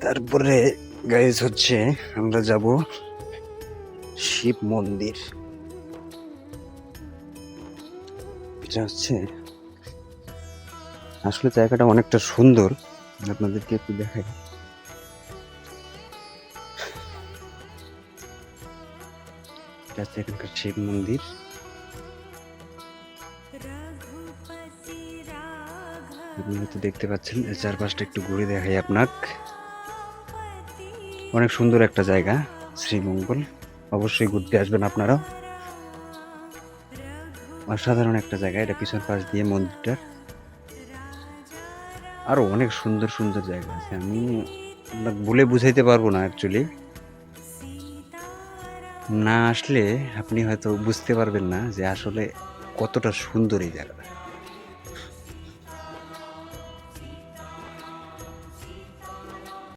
তারপরে গাইজ হচ্ছে আমরা যাব শিব মন্দির। এটা হচ্ছে আসলে জায়গাটা অনেকটা সুন্দর, আপনাদেরকে একটু দেখাই। এটা হচ্ছে এখানকার শিব মন্দির। আপনি হয়তো দেখতে পাচ্ছেন, এর চারপাশটা একটু ঘুরে দেখাই আপনার। অনেক সুন্দর একটা জায়গা শ্রীমঙ্গল, অবশ্যই ঘুরতে আসবেন আপনারা। অসাধারণ একটা জায়গা এটা, পিছন পাশ দিয়ে মন্দিরটার। আরো অনেক সুন্দর সুন্দর জায়গা আছে, আমি আপনাকে বলে বুঝাইতে পারবো না অ্যাকচুয়ালি। না আসলে আপনি হয়তো বুঝতে পারবেন না যে আসলে কতটা সুন্দর এই জায়গাটা।